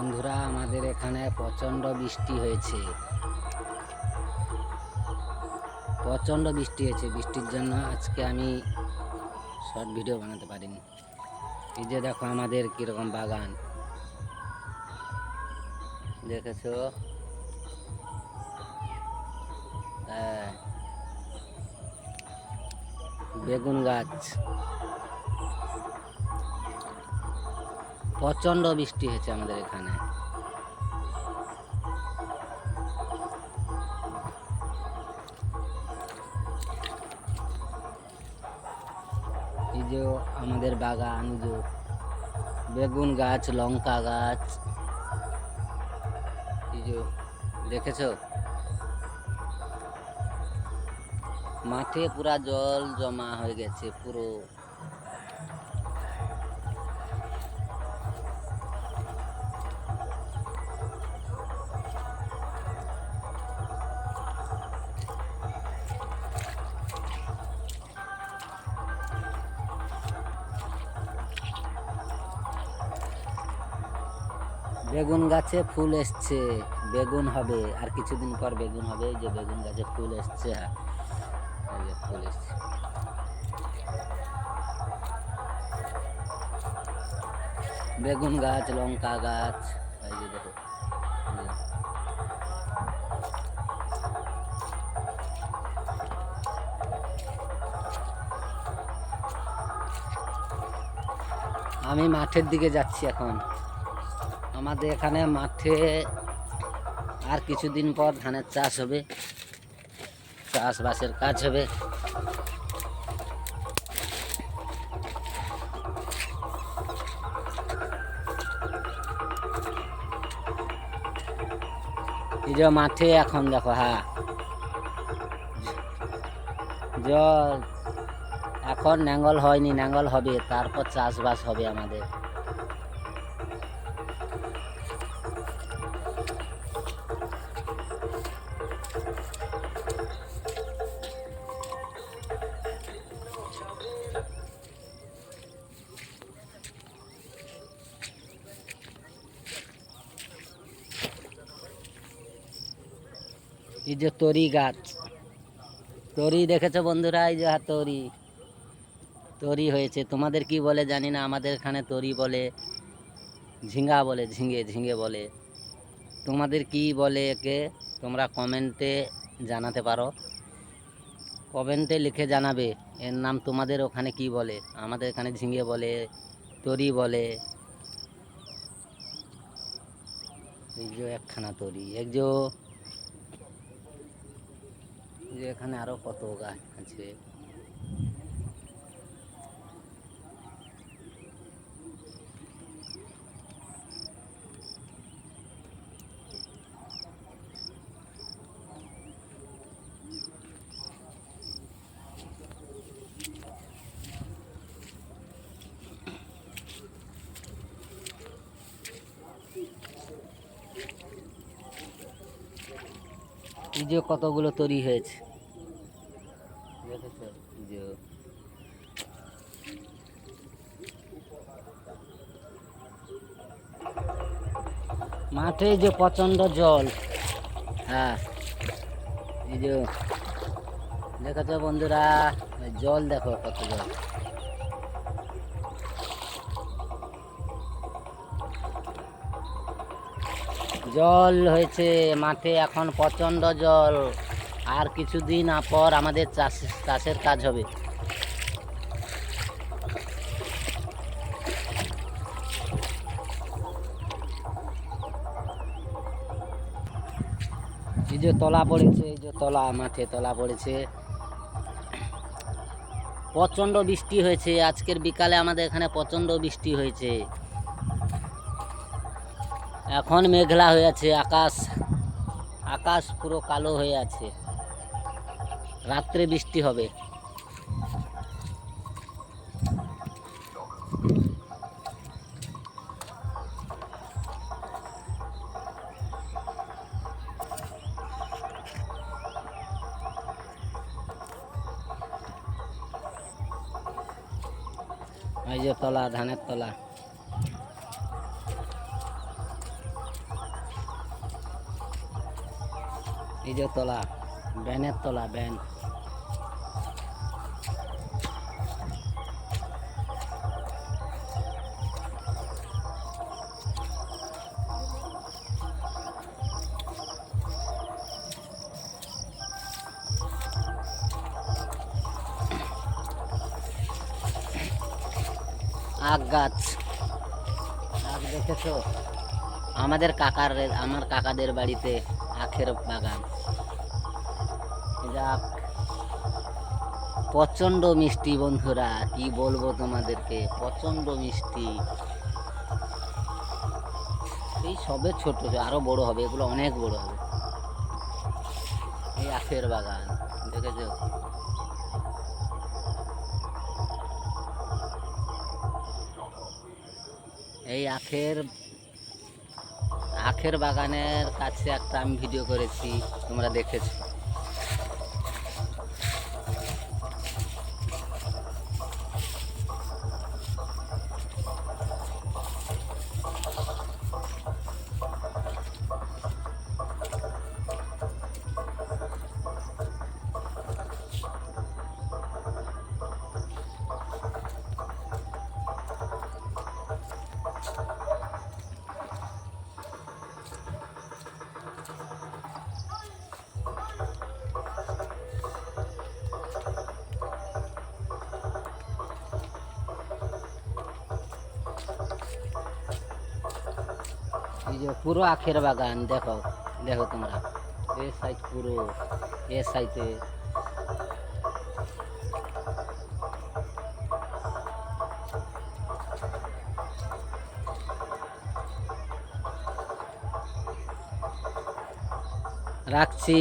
বন্ধুরা, আমাদের এখানে প্রচণ্ড বৃষ্টি হয়েছে। বৃষ্টির জন্য আজকে আমি শর্ট ভিডিও বানাতে পারিনি। এই যে দেখো আমাদের কিরকম বাগান, দেখেছো? বেগুন গাছ, প্রচণ্ড বৃষ্টি হয়েছে আমাদের এখানে। এই যে আমাদের বাগান, যে বেগুন গাছ, লঙ্কা গাছ, এই যে দেখেছো? মাঠে পুরা জল জমা হয়ে গেছে পুরো। বেগুন গাছে ফুল এসছে, বেগুন হবে, আর কিছুদিন পর বেগুন হবে। যে বেগুন গাছে ফুল এসছে, এই যে ফুল এসছে। বেগুন গাছ, লঙ্কা গাছ, এই যে দেখো। আমি মাঠের দিকে যাচ্ছি এখন। আমাদের এখানে মাঠে আর কিছুদিন পর ধানের চাষ হবে, চাষবাসের কাজ হবে। এই যে মাঠে এখন দেখো, জল এখন নাঙ্গল হয়নি, নাঙ্গল হবে, তারপর চাষবাস হবে আমাদের। এই যে তরি গাছ, তরি দেখেছো বন্ধুরা? এই যে তরি হয়েছে। তোমাদের কি বলে জানি না, আমাদের এখানে তরি বলে, ঝিঙ্গা বলে, ঝিঙে বলে। তোমাদের কি বলে একে? তোমরা কমেন্টে জানাতে পারো, কমেন্টে লিখে জানাবে এর নাম তোমাদের ওখানে কি বলে। আমাদের এখানে ঝিঙে বলে, তরি বলে। এই যে একখানা তরি, এই যে এখানে আরো কত গাছ আছে। এই যে কতগুলো তরি হয়েছে, দেখেছো? এই যে মাঠে যে প্রচন্ড জল, এই যে দেখেছো বন্ধুরা? জল দেখো, কত জল। জল হয়েছে মাঠে, এখন প্রচন্ড জল। আর কিছুদিন পর আমাদের চাষের কাজ হবে। এই যে তলা পড়েছে, এই যে মাঠে তলা পড়েছে। প্রচন্ড বৃষ্টি হয়েছে আজকের বিকালে, আমাদের এখানে প্রচন্ড বৃষ্টি হয়েছে। এখন মেঘলা হয়ে আছে, আকাশ পুরো কালো হয়ে আছে। রাত্রে বৃষ্টি হবে। এই যে ধানের তলা। এই যে তলা, ব্যানের তলা, ব্যান। আখ গাছ, আখ দেখেছো? আমার কাকাদের বাড়িতে আখের বাগান। এই যে আখ, প্রচন্ড মিষ্টি বন্ধুরা, কি বলবো তোমাদেরকে, প্রচন্ড মিষ্টি। এই সবে ছোট, আরো বড় হবে, এগুলো অনেক বড় হবে। এই আখের বাগান দেখেছো? এই আখের আখের বাগানের কাছে একটা আমি ভিডিও করেছি, তোমরা দেখেছো। এই যে পুরো আখের বাগান, দেখো দেখো তোমরা, এ সাইড পুরো, এ সাইডে। রাখছি।